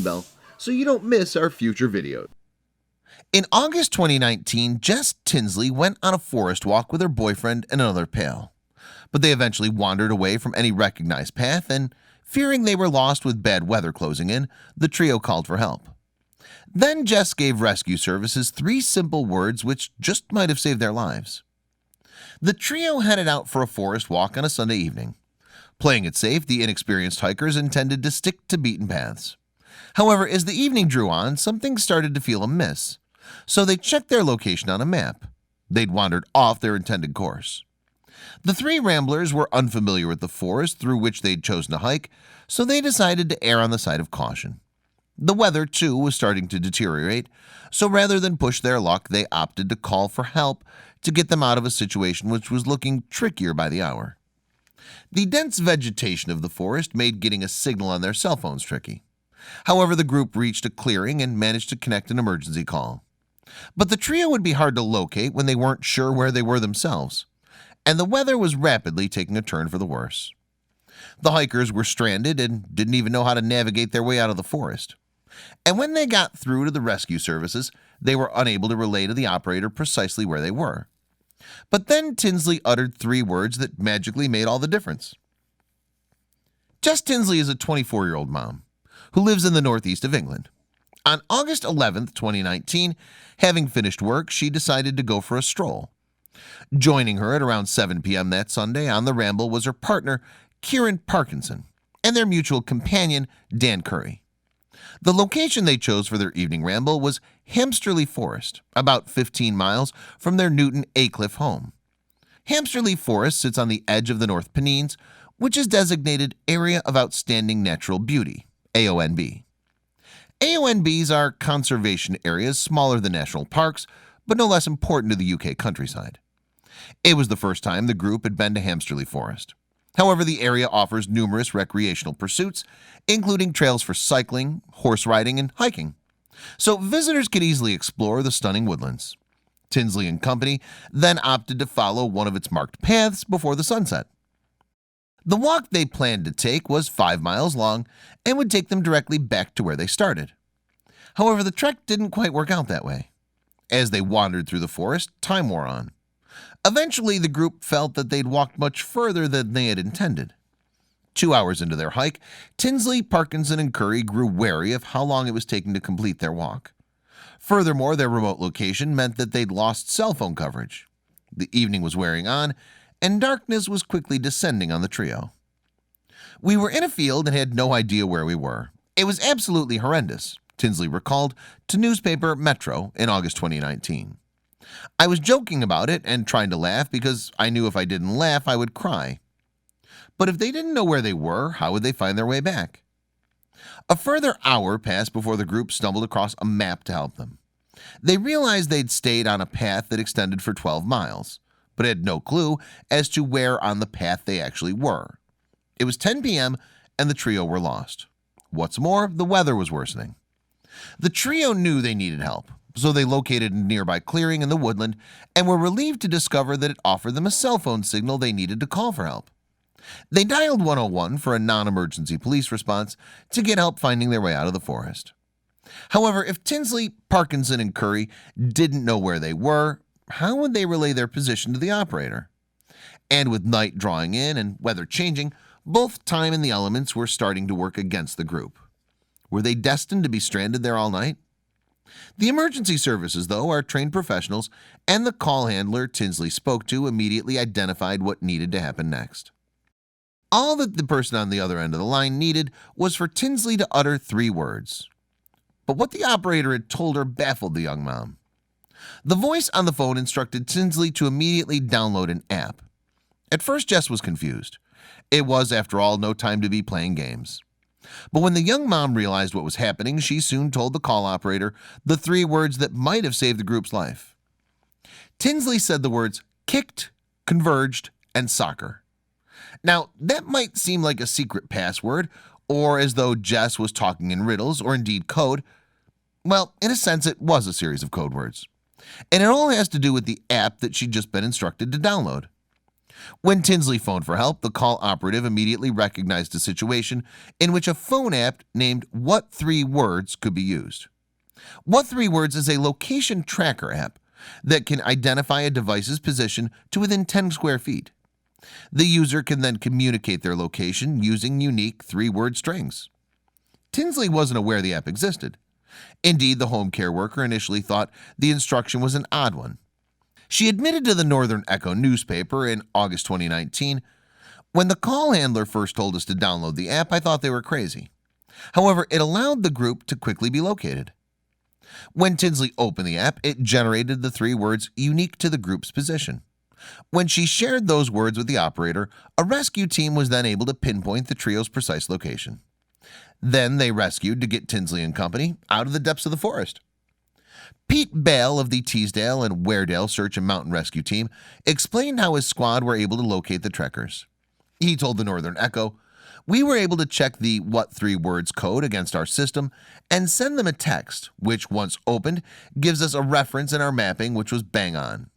bell so you don't miss our future videos. In August 2019, Jess Tinsley went on a forest walk with her boyfriend and another pal. But they eventually wandered away from any recognized path, and fearing they were lost with bad weather closing in, the trio called for help. Then Jess gave rescue services 3 simple words which just might have saved their lives. The trio headed out for a forest walk on a Sunday evening. Playing it safe, the inexperienced hikers intended to stick to beaten paths. However, as the evening drew on, something started to feel amiss. So they checked their location on a map. They'd wandered off their intended course. The 3 ramblers were unfamiliar with the forest through which they'd chosen to hike, so they decided to err on the side of caution. The weather, too, was starting to deteriorate, so rather than push their luck, they opted to call for help to get them out of a situation which was looking trickier by the hour. The dense vegetation of the forest made getting a signal on their cell phones tricky. However, the group reached a clearing and managed to connect an emergency call. But the trio would be hard to locate when they weren't sure where they were themselves, and the weather was rapidly taking a turn for the worse. The hikers were stranded and didn't even know how to navigate their way out of the forest. And when they got through to the rescue services, they were unable to relay to the operator precisely where they were. But then Tinsley uttered 3 words that magically made all the difference. Jess Tinsley is a 24-year-old mom who lives in the northeast of England. On August 11th, 2019, having finished work, she decided to go for a stroll. Joining her at around 7 p.m. that Sunday on the ramble was her partner, Kieran Parkinson, and their mutual companion, Dan Curry. The location they chose for their evening ramble was Hamsterley Forest, about 15 miles from their Newton Aycliffe home. Hamsterley Forest sits on the edge of the North Pennines, which is designated Area of Outstanding Natural Beauty, AONB. AONBs are conservation areas smaller than national parks, but no less important to the UK countryside. It was the first time the group had been to Hamsterley Forest. However, the area offers numerous recreational pursuits, including trails for cycling, horse riding, and hiking. So visitors could easily explore the stunning woodlands. Tinsley and company then opted to follow one of its marked paths before the sunset. The walk they planned to take was 5 miles long and would take them directly back to where they started. However, the trek didn't quite work out that way. As they wandered through the forest, time wore on. Eventually, the group felt that they'd walked much further than they had intended. 2 hours into their hike, Tinsley, Parkinson, and Curry grew wary of how long it was taking to complete their walk. Furthermore, their remote location meant that they'd lost cell phone coverage. The evening was wearing on, and darkness was quickly descending on the trio. We were in a field and had no idea where we were. It was absolutely horrendous, Tinsley recalled to newspaper Metro in August 2019. I was joking about it and trying to laugh because I knew if I didn't laugh, I would cry. But if they didn't know where they were, how would they find their way back? A further hour passed before the group stumbled across a map to help them. They realized they'd stayed on a path that extended for 12 miles, but had no clue as to where on the path they actually were. It was 10 p.m. and the trio were lost. What's more, the weather was worsening. The trio knew they needed help, so they located a nearby clearing in the woodland and were relieved to discover that it offered them a cell phone signal they needed to call for help. They dialed 101 for a non-emergency police response to get help finding their way out of the forest. However, if Tinsley, Parkinson, and Curry didn't know where they were, how would they relay their position to the operator? And with night drawing in and weather changing, both time and the elements were starting to work against the group. Were they destined to be stranded there all night? The emergency services, though, are trained professionals, and the call handler Tinsley spoke to immediately identified what needed to happen next. All that the person on the other end of the line needed was for Tinsley to utter 3 words. But what the operator had told her baffled the young mom. The voice on the phone instructed Tinsley to immediately download an app. At first, Jess was confused. It was, after all, no time to be playing games. But when the young mom realized what was happening, she soon told the call operator the 3 words that might have saved the group's life. Tinsley said the words kicked, converged, and soccer. Now, that might seem like a secret password, or as though Jess was talking in riddles, or indeed code. Well, in a sense, it was a series of code words. And it all has to do with the app that she'd just been instructed to download. When Tinsley phoned for help, the call operative immediately recognized a situation in which a phone app named What 3 Words could be used. What 3 Words is a location tracker app that can identify a device's position to within 10 square feet. The user can then communicate their location using unique 3-word strings. Tinsley wasn't aware the app existed. Indeed, the home care worker initially thought the instruction was an odd one. She admitted to the Northern Echo newspaper in August 2019, "When the call handler first told us to download the app, I thought they were crazy. However, it allowed the group to quickly be located." When Tinsley opened the app, it generated the 3 words unique to the group's position. When she shared those words with the operator, a rescue team was then able to pinpoint the trio's precise location. Then they rescued to get Tinsley and company out of the depths of the forest. Pete Bale of the Teesdale and Weardale Search and Mountain Rescue Team explained how his squad were able to locate the trekkers. He told the Northern Echo, "We were able to check the What 3 Words code against our system and send them a text, which once opened gives us a reference in our mapping, which was bang on."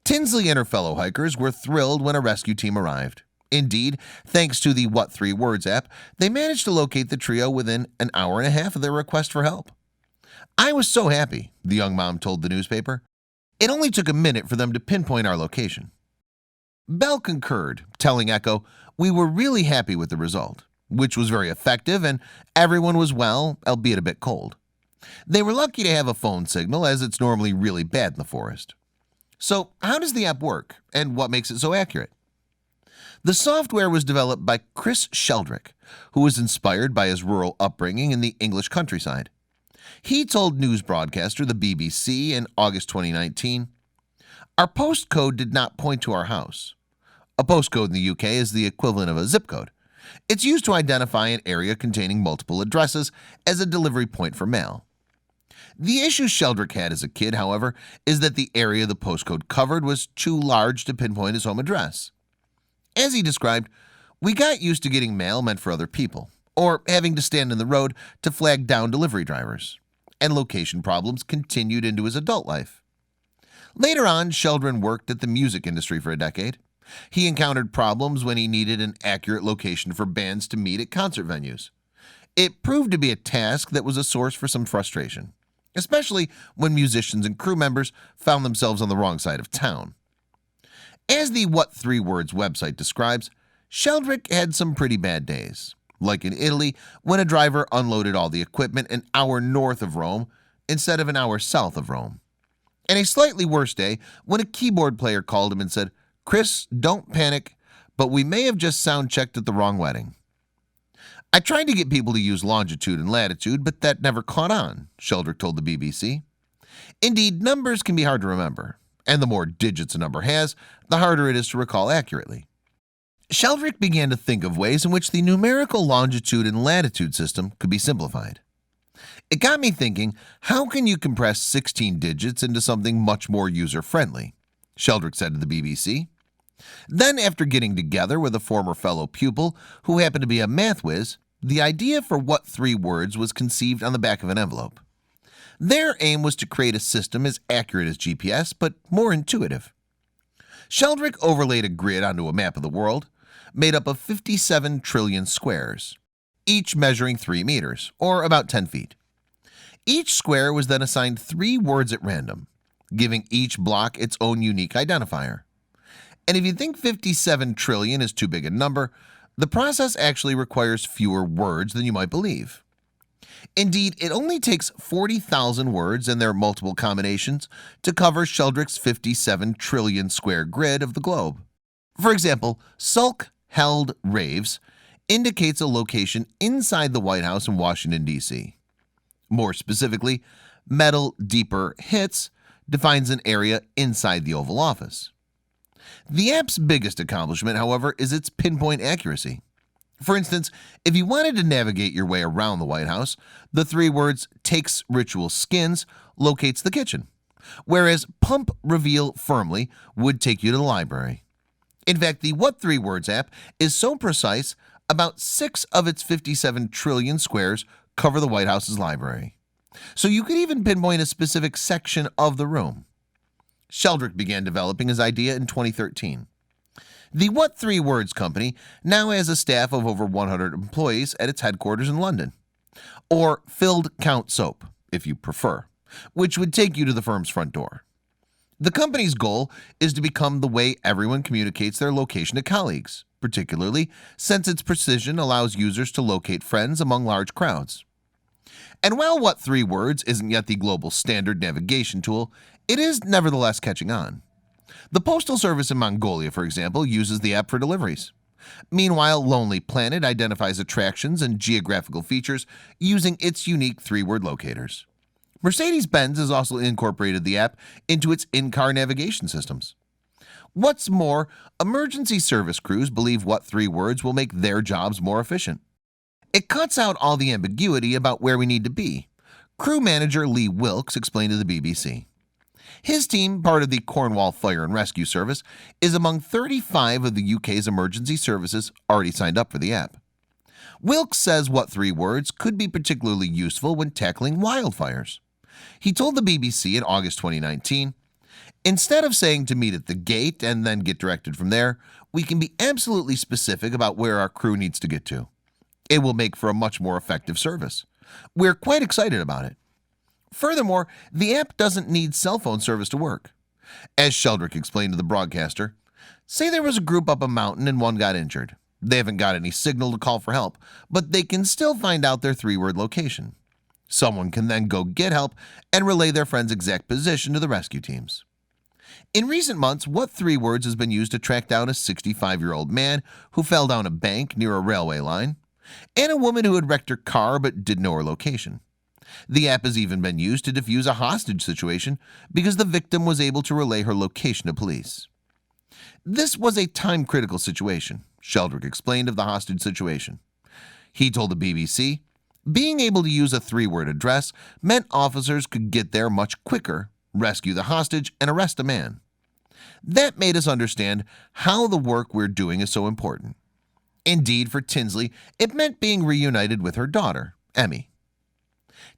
Tinsley and her fellow hikers were thrilled when a rescue team arrived. Indeed, thanks to the What 3 Words app, they managed to locate the trio within an hour and a half of their request for help. "I was so happy," the young mom told the newspaper. "It only took a minute for them to pinpoint our location." Bell concurred, telling Echo, "We were really happy with the result, which was very effective, and everyone was well, albeit a bit cold. They were lucky to have a phone signal, as it's normally really bad in the forest." So, how does the app work, and what makes it so accurate? The software was developed by Chris Sheldrick, who was inspired by his rural upbringing in the English countryside. He told news broadcaster the BBC in August 2019, "Our postcode did not point to our house." A postcode in the UK is the equivalent of a zip code. It's used to identify an area containing multiple addresses as a delivery point for mail. The issue Sheldrick had as a kid, however, is that the area the postcode covered was too large to pinpoint his home address. As he described, "We got used to getting mail meant for other people, or having to stand in the road to flag down delivery drivers, and location problems continued into his adult life." Later on, Sheldrick worked at the music industry for a decade. He encountered problems when he needed an accurate location for bands to meet at concert venues. It proved to be a task that was a source for some frustration, especially when musicians and crew members found themselves on the wrong side of town. As the What 3 Words website describes, Sheldrick had some pretty bad days, like in Italy when a driver unloaded all the equipment an hour north of Rome instead of an hour south of Rome, and a slightly worse day when a keyboard player called him and said, "Chris, don't panic, but we may have just sound checked at the wrong wedding." "I tried to get people to use longitude and latitude, but that never caught on," Sheldrick told the BBC. Indeed, numbers can be hard to remember, and the more digits a number has, the harder it is to recall accurately. Sheldrick began to think of ways in which the numerical longitude and latitude system could be simplified. "It got me thinking, how can you compress 16 digits into something much more user-friendly?" Sheldrick said to the BBC. Then, after getting together with a former fellow pupil who happened to be a math whiz, the idea for What 3 Words was conceived on the back of an envelope. Their aim was to create a system as accurate as GPS, but more intuitive. Sheldrick overlaid a grid onto a map of the world, made up of 57 trillion squares, each measuring 3 meters, or about 10 feet. Each square was then assigned 3 words at random, giving each block its own unique identifier. And if you think 57 trillion is too big a number, the process actually requires fewer words than you might believe. Indeed, it only takes 40,000 words and their multiple combinations to cover Sheldrick's 57 trillion square grid of the globe. For example, Sulk Held Raves indicates a location inside the White House in Washington, D.C. More specifically, Metal Deeper Hits defines an area inside the Oval Office. The app's biggest accomplishment, however, is its pinpoint accuracy. For instance, if you wanted to navigate your way around the White House, the 3 words "takes ritual skins" locates the kitchen, whereas "pump reveal firmly" would take you to the library. In fact, the What 3 Words app is so precise, about 6 of its 57 trillion squares cover the White House's library. So you could even pinpoint a specific section of the room. Sheldrick began developing his idea in 2013. The What Three Words company now has a staff of over 100 employees at its headquarters in London, or Filled Count Soap, if you prefer, which would take you to the firm's front door. The company's goal is to become the way everyone communicates their location to colleagues, particularly since its precision allows users to locate friends among large crowds. And while What Three Words isn't yet the global standard navigation tool, it is nevertheless catching on. The Postal Service in Mongolia, for example, uses the app for deliveries. Meanwhile, Lonely Planet identifies attractions and geographical features using its unique three-word locators. Mercedes-Benz has also incorporated the app into its in-car navigation systems. What's more, emergency service crews believe What Three Words will make their jobs more efficient. It cuts out all the ambiguity about where we need to be. Crew manager Lee Wilkes explained to the BBC. His team, part of the Cornwall Fire and Rescue Service, is among 35 of the UK's emergency services already signed up for the app. Wilkes says What Three Words could be particularly useful when tackling wildfires. He told the BBC in August 2019, "Instead of saying to meet at the gate and then get directed from there, we can be absolutely specific about where our crew needs to get to. It will make for a much more effective service. We're quite excited about it." Furthermore, the app doesn't need cell phone service to work. As Sheldrick explained to the broadcaster, say there was a group up a mountain and one got injured. They haven't got any signal to call for help, but they can still find out their three-word location. Someone can then go get help and relay their friend's exact position to the rescue teams. In recent months, What Three Words has been used to track down a 65-year-old man who fell down a bank near a railway line, and a woman who had wrecked her car but didn't know her location. The app has even been used to defuse a hostage situation because the victim was able to relay her location to police. This was a time-critical situation, Sheldrick explained of the hostage situation. He told the BBC, being able to use a three-word address meant officers could get there much quicker, rescue the hostage, and arrest a man. That made us understand how the work we're doing is so important. Indeed, for Tinsley, it meant being reunited with her daughter, Emmy.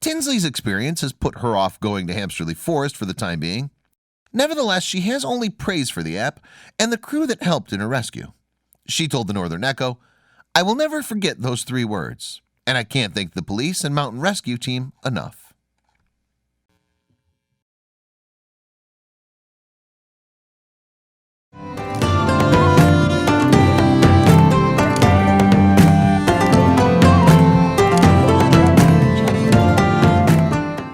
Tinsley's experience has put her off going to Hampsterley Forest for the time being. Nevertheless, she has only praise for the app and the crew that helped in her rescue. She told the Northern Echo, "I will never forget those three words, and I can't thank the police and mountain rescue team enough."